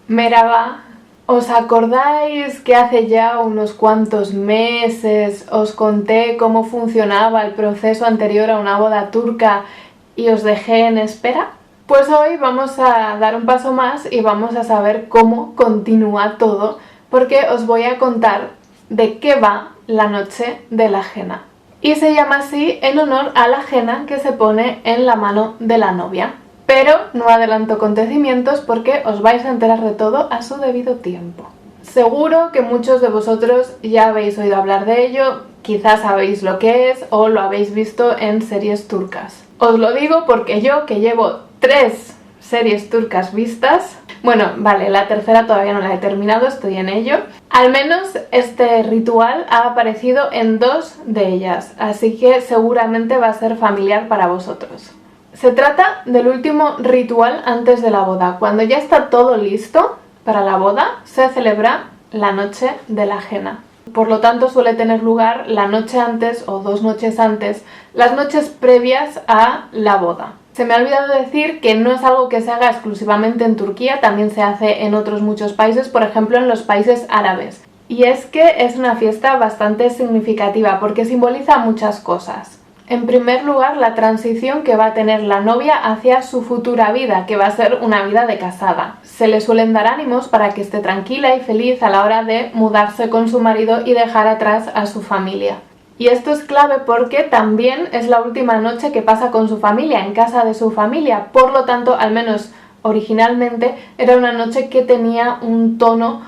Merhaba. ¿Os acordáis que hace ya unos cuantos meses os conté cómo funcionaba el proceso anterior a una boda turca y os dejé en espera? Pues hoy vamos a dar un paso más y vamos a saber cómo continúa todo, porque os voy a contar de qué va la noche de la henna. Y se llama así en honor a la henna que se pone en la mano de la novia. Pero no adelanto acontecimientos porque os vais a enterar de todo a su debido tiempo. Seguro que muchos de vosotros ya habéis oído hablar de ello, quizás sabéis lo que es o lo habéis visto en series turcas. Os lo digo porque yo, que llevo 3 series turcas vistas, bueno, vale, la tercera todavía no la he terminado, estoy en ello. Al menos este ritual ha aparecido en 2 de ellas, así que seguramente va a ser familiar para vosotros. Se trata del último ritual antes de la boda. Cuando ya está todo listo para la boda, se celebra la noche de la henna. Por lo tanto, suele tener lugar la noche antes o 2 noches antes, las noches previas a la boda. Se me ha olvidado decir que no es algo que se haga exclusivamente en Turquía, también se hace en otros muchos países, por ejemplo en los países árabes. Y es que es una fiesta bastante significativa porque simboliza muchas cosas. En primer lugar, la transición que va a tener la novia hacia su futura vida, que va a ser una vida de casada. Se le suelen dar ánimos para que esté tranquila y feliz a la hora de mudarse con su marido y dejar atrás a su familia. Y esto es clave porque también es la última noche que pasa con su familia, en casa de su familia. Por lo tanto, al menos originalmente, era una noche que tenía un tono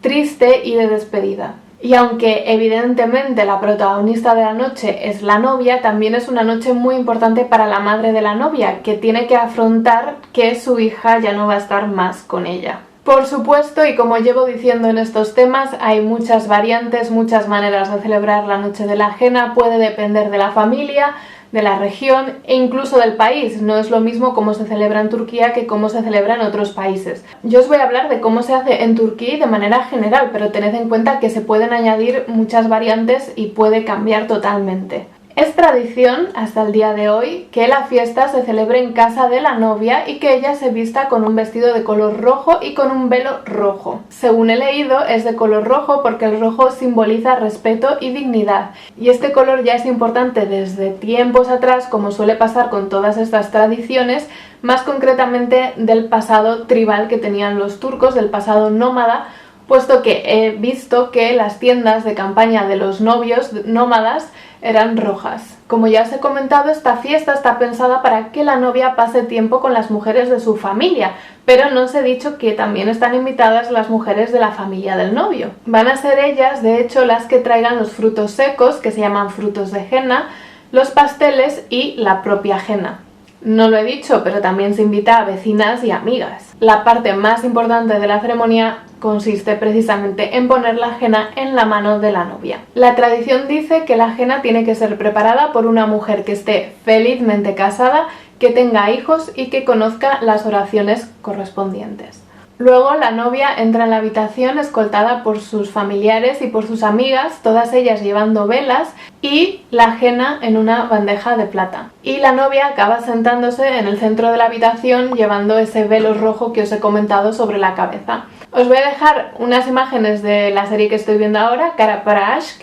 triste y de despedida. Y aunque evidentemente la protagonista de la noche es la novia, también es una noche muy importante para la madre de la novia, que tiene que afrontar que su hija ya no va a estar más con ella. Por supuesto, y como llevo diciendo en estos temas, hay muchas variantes, muchas maneras de celebrar la noche de la henna, puede depender de la familia, de la región e incluso del país. No es lo mismo cómo se celebra en Turquía que cómo se celebra en otros países. Yo os voy a hablar de cómo se hace en Turquía de manera general, pero tened en cuenta que se pueden añadir muchas variantes y puede cambiar totalmente. Es tradición, hasta el día de hoy, que la fiesta se celebre en casa de la novia y que ella se vista con un vestido de color rojo y con un velo rojo. Según he leído, es de color rojo porque el rojo simboliza respeto y dignidad. Y este color ya es importante desde tiempos atrás, como suele pasar con todas estas tradiciones, más concretamente del pasado tribal que tenían los turcos, del pasado nómada, puesto que he visto que las tiendas de campaña de los novios nómadas eran rojas. Como ya os he comentado, esta fiesta está pensada para que la novia pase tiempo con las mujeres de su familia, pero no os he dicho que también están invitadas las mujeres de la familia del novio. Van a ser ellas, de hecho, las que traigan los frutos secos, que se llaman frutos de henna, los pasteles y la propia henna. No lo he dicho, pero también se invita a vecinas y amigas. La parte más importante de la ceremonia consiste precisamente en poner la henna en la mano de la novia. La tradición dice que la henna tiene que ser preparada por una mujer que esté felizmente casada, que tenga hijos y que conozca las oraciones correspondientes. Luego la novia entra en la habitación escoltada por sus familiares y por sus amigas, todas ellas llevando velas y la henna en una bandeja de plata. Y la novia acaba sentándose en el centro de la habitación llevando ese velo rojo que os he comentado sobre la cabeza. Os voy a dejar unas imágenes de la serie que estoy viendo ahora, Kara para Aşk,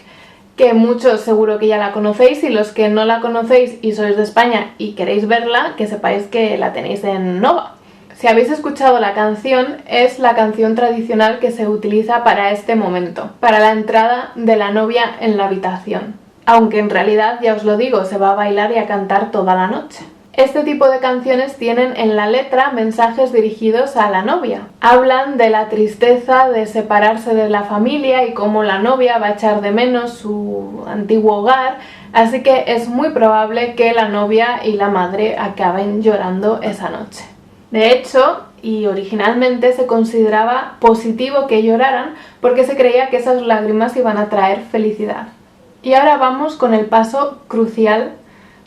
que muchos seguro que ya la conocéis, y los que no la conocéis y sois de España y queréis verla, que sepáis que la tenéis en Nova. Si habéis escuchado la canción, es la canción tradicional que se utiliza para este momento, para la entrada de la novia en la habitación. Aunque en realidad, ya os lo digo, se va a bailar y a cantar toda la noche. Este tipo de canciones tienen en la letra mensajes dirigidos a la novia. Hablan de la tristeza de separarse de la familia y cómo la novia va a echar de menos su antiguo hogar, así que es muy probable que la novia y la madre acaben llorando esa noche. De hecho, y originalmente se consideraba positivo que lloraran porque se creía que esas lágrimas iban a traer felicidad. Y ahora vamos con el paso crucial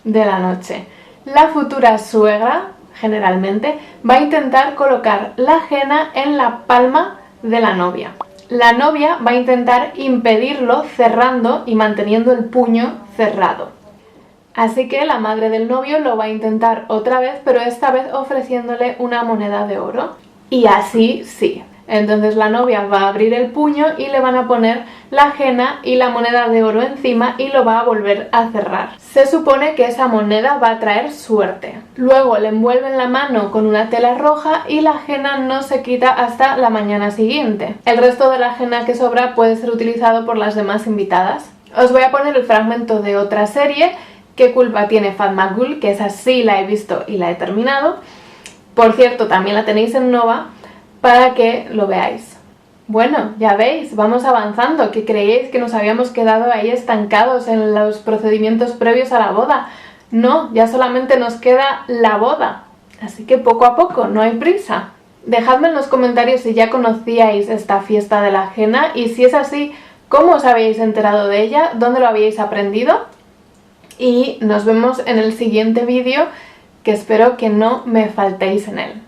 de la noche. La futura suegra, generalmente, va a intentar colocar la henna en la palma de la novia. La novia va a intentar impedirlo cerrando y manteniendo el puño cerrado. Así que la madre del novio lo va a intentar otra vez, pero esta vez ofreciéndole una moneda de oro. Y así sí, Entonces la novia va a abrir el puño y le van a poner la ajena y la moneda de oro encima y lo va a volver a cerrar. Se supone que esa moneda va a traer suerte. Luego le envuelven la mano con una tela roja y la ajena no se quita hasta la mañana siguiente. El resto de la ajena que sobra puede ser utilizado por las demás invitadas. Os voy a poner el fragmento de otra serie, ¿Qué culpa tiene Fatma Gul?, que esa sí la he visto y la he terminado. Por cierto, también la tenéis en Nova, para que lo veáis. Bueno, ya veis, vamos avanzando, que creíais que nos habíamos quedado ahí estancados en los procedimientos previos a la boda. No, ya solamente nos queda la boda, así que poco a poco, no hay prisa. Dejadme en los comentarios si ya conocíais esta fiesta de la ajena y si es así, ¿cómo os habéis enterado de ella? ¿Dónde lo habéis aprendido? Y nos vemos en el siguiente vídeo, que espero que no me faltéis en él.